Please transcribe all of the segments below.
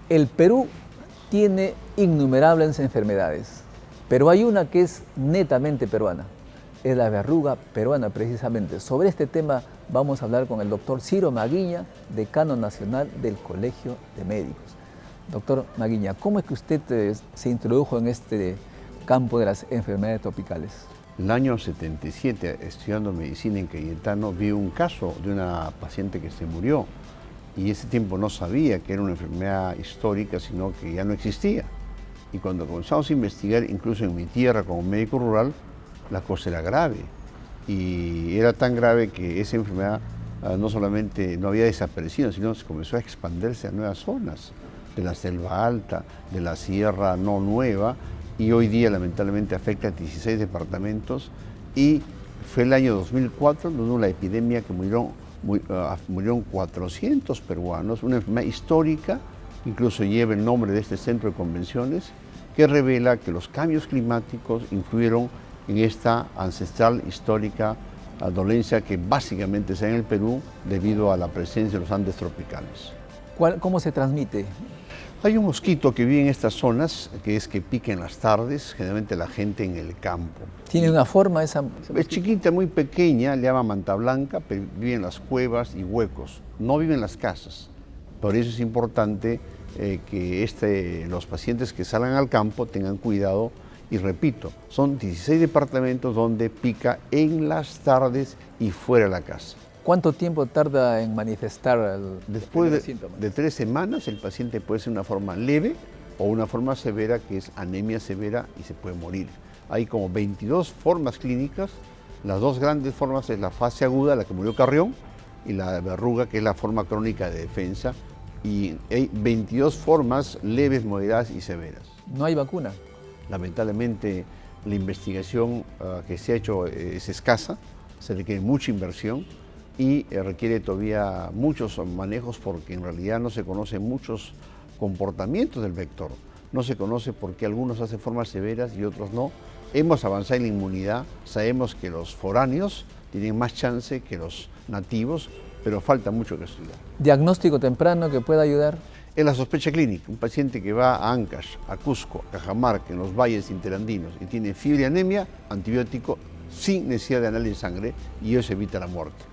El Perú tiene innumerables enfermedades, pero hay una que es netamente peruana, es la verruga peruana precisamente. Sobre este tema vamos a hablar con el doctor Ciro Maguiña, decano nacional del Colegio de Médicos. Doctor Maguiña, ¿cómo es que usted se introdujo en este campo de las enfermedades tropicales? El año 77, estudiando medicina en Cayetano, vi un caso de una paciente que se murió y ese tiempo no sabía que era una enfermedad histórica, sino que ya no existía. Y cuando comenzamos a investigar, incluso en mi tierra como médico rural, la cosa era grave. Y era tan grave que esa enfermedad no solamente no había desaparecido, sino que comenzó a expandirse a nuevas zonas, de la selva alta, de la sierra no nueva, y hoy día lamentablemente afecta a 16 departamentos. Y fue el año 2004, donde hubo la epidemia que murieron 400 peruanos, una enfermedad histórica, incluso lleva el nombre de este centro de convenciones, que revela que los cambios climáticos influyeron en esta ancestral histórica dolencia que básicamente se da en el Perú debido a la presencia de los Andes tropicales. ¿Cómo se transmite? Hay un mosquito que vive en estas zonas, que pica en las tardes, generalmente la gente en el campo. ¿Tiene una forma esa? Es chiquita, muy pequeña, le llama manta blanca, pero vive en las cuevas y huecos, no vive en las casas. Por eso es importante que los pacientes que salgan al campo tengan cuidado. Y repito, son 16 departamentos donde pica en las tardes y fuera de la casa. ¿Cuánto tiempo tarda en manifestar Después los síntomas? de 3 semanas, el paciente puede ser una forma leve o una forma severa, que es anemia severa y se puede morir. Hay como 22 formas clínicas. Las dos grandes formas es la fase aguda, la que murió Carrión, y la verruga, que es la forma crónica de defensa. Y hay 22 formas leves, moderadas y severas. ¿No hay vacuna? Lamentablemente, la investigación que se ha hecho es escasa, se requiere mucha inversión y requiere todavía muchos manejos, porque en realidad no se conocen muchos comportamientos del vector. No se conoce por qué algunos hacen formas severas y otros no. Hemos avanzado en la inmunidad, sabemos que los foráneos tienen más chance que los nativos, pero falta mucho que estudiar. ¿Diagnóstico temprano que pueda ayudar? Es la sospecha clínica. Un paciente que va a Ancash, a Cusco, a Cajamarca, en los valles interandinos y tiene fiebre y anemia, antibiótico sin necesidad de análisis de sangre, y eso evita la muerte.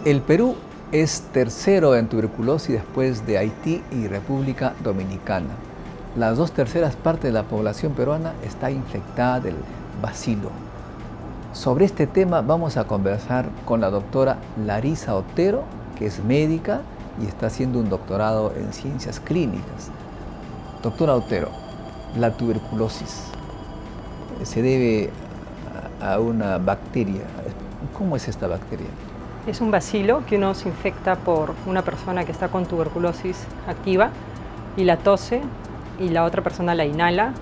El Perú es tercero en tuberculosis después de Haití y República Dominicana. Las 2/3 partes de la población peruana está infectada del bacilo. Sobre este tema vamos a conversar con la doctora Larisa Otero, que es médica y está haciendo un doctorado en ciencias clínicas. Doctora Otero, la tuberculosis se debe a una bacteria. ¿Cómo es esta bacteria? Es un bacilo que uno se infecta por una persona que está con tuberculosis activa y la tose y la otra persona la inhala,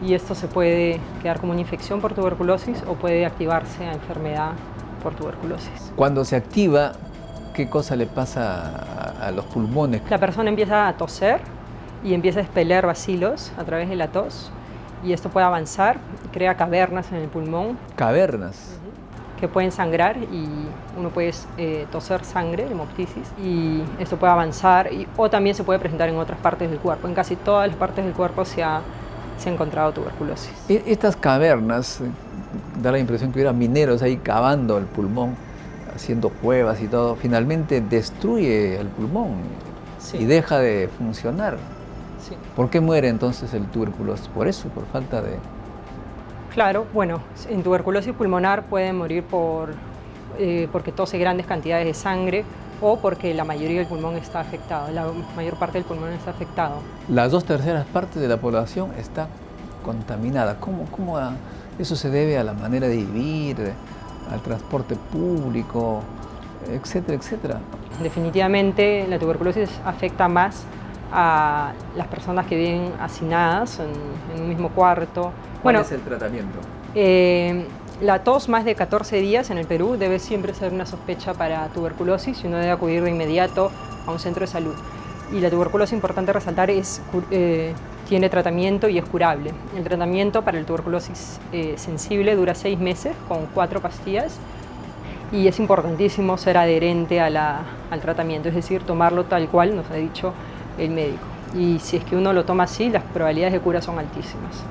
y esto se puede quedar como una infección por tuberculosis o puede activarse a enfermedad por tuberculosis. Cuando se activa, ¿qué cosa le pasa a los pulmones? La persona empieza a toser y empieza a expeler bacilos a través de la tos, y esto puede avanzar, crea cavernas en el pulmón. Cavernas. Que pueden sangrar y uno puede toser sangre, hemoptisis, y esto puede avanzar o también se puede presentar en otras partes del cuerpo. En casi todas las partes del cuerpo se ha encontrado tuberculosis. Estas cavernas, da la impresión que hubiera mineros ahí cavando el pulmón, haciendo cuevas y todo, finalmente destruye el pulmón. Sí. Y deja de funcionar. Sí. ¿Por qué muere entonces el tuberculosis? ¿Por eso? ¿Por falta de...? Claro, bueno, en tuberculosis pulmonar pueden morir porque tose grandes cantidades de sangre o porque la mayoría del pulmón está afectado, la mayor parte del pulmón está afectado. Las 2/3 partes de la población está contaminada. ¿Cómo eso se debe a la manera de vivir, al transporte público, etcétera, etcétera? Definitivamente la tuberculosis afecta más a las personas que viven hacinadas en un mismo cuarto. ¿Cuál es el tratamiento? La tos más de 14 días en el Perú debe siempre ser una sospecha para tuberculosis y uno debe acudir de inmediato a un centro de salud. Y la tuberculosis, importante resaltar, tiene tratamiento y es curable. El tratamiento para la tuberculosis sensible dura 6 meses con 4 pastillas y es importantísimo ser adherente al tratamiento, es decir, tomarlo tal cual nos ha dicho el médico. Y si es que uno lo toma así, las probabilidades de cura son altísimas.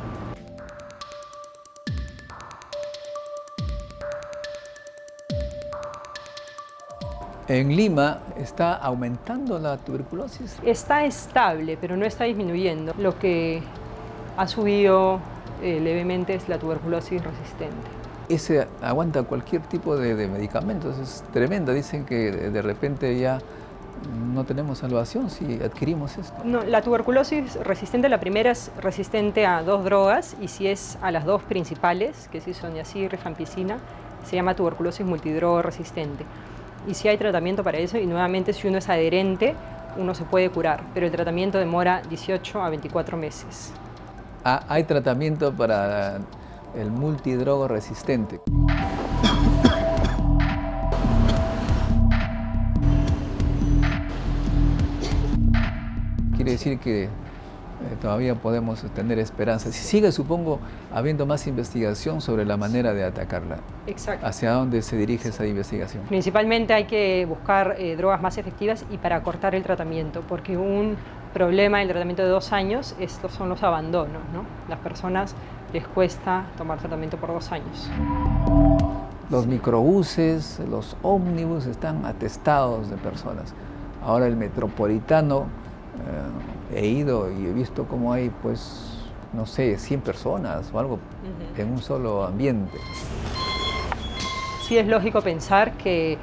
En Lima está aumentando la tuberculosis. Está estable, pero no está disminuyendo. Lo que ha subido levemente es la tuberculosis resistente. Ese aguanta cualquier tipo de medicamentos, es tremenda. Dicen que de repente ya no tenemos salvación si adquirimos esto. No, la tuberculosis resistente, la primera es resistente a 2 drogas y si es a las 2 principales, que es isoniazid y rifampicina, se llama tuberculosis multidroga resistente. Y si hay tratamiento para eso, y nuevamente si uno es adherente, uno se puede curar, pero el tratamiento demora 18 a 24 meses. Hay tratamiento para el multidrogo resistente. Quiere decir que todavía podemos tener esperanza. Si sigue, supongo, habiendo más investigación sobre la manera de atacarla. Exacto. ¿Hacia dónde se dirige esa investigación? Principalmente hay que buscar drogas más efectivas y para acortar el tratamiento, porque un problema del tratamiento de 2 años estos son los abandonos, ¿no? Las personas les cuesta tomar tratamiento por 2 años. Los microbuses, los ómnibus están atestados de personas. Ahora el metropolitano, he ido y he visto cómo hay, pues, no sé, 100 personas o algo en un solo ambiente. Sí es lógico pensar que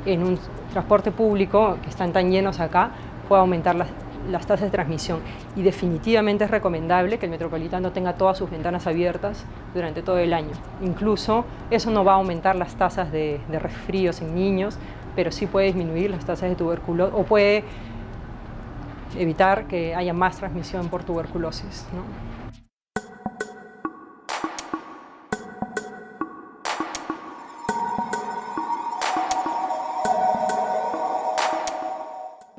en un transporte público, que están tan llenos acá, puede aumentar las tasas de transmisión. Y definitivamente es recomendable que el metropolitano tenga todas sus ventanas abiertas durante todo el año. Incluso eso no va a aumentar las tasas de resfríos en niños, pero sí puede disminuir las tasas de tuberculosis o puede evitar que haya más transmisión por tuberculosis, ¿no?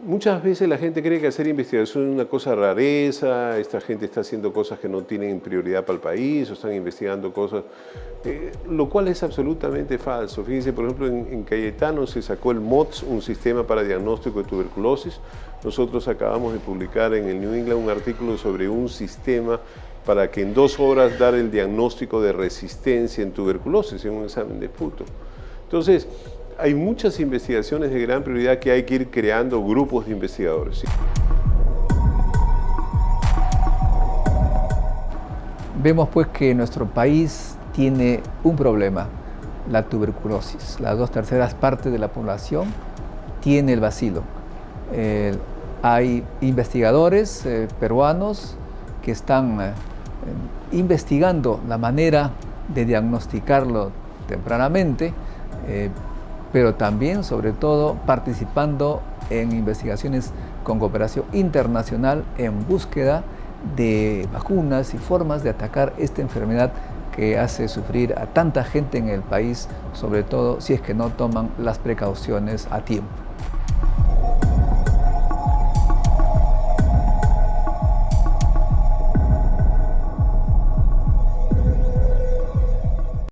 Muchas veces la gente cree que hacer investigación es una cosa rareza, esta gente está haciendo cosas que no tienen prioridad para el país o están investigando cosas, lo cual es absolutamente falso. Fíjense, por ejemplo, en Cayetano se sacó el MOTS, un sistema para diagnóstico de tuberculosis. Nosotros acabamos de publicar en el New England un artículo sobre un sistema para que en 2 horas dar el diagnóstico de resistencia en tuberculosis en un examen de esputo. Entonces, hay muchas investigaciones de gran prioridad que hay que ir creando grupos de investigadores. Vemos pues que nuestro país tiene un problema, la tuberculosis. Las 2/3 partes de la población tiene el bacilo. Hay investigadores peruanos que están investigando la manera de diagnosticarlo tempranamente, pero también, sobre todo, participando en investigaciones con cooperación internacional en búsqueda de vacunas y formas de atacar esta enfermedad que hace sufrir a tanta gente en el país, sobre todo si es que no toman las precauciones a tiempo.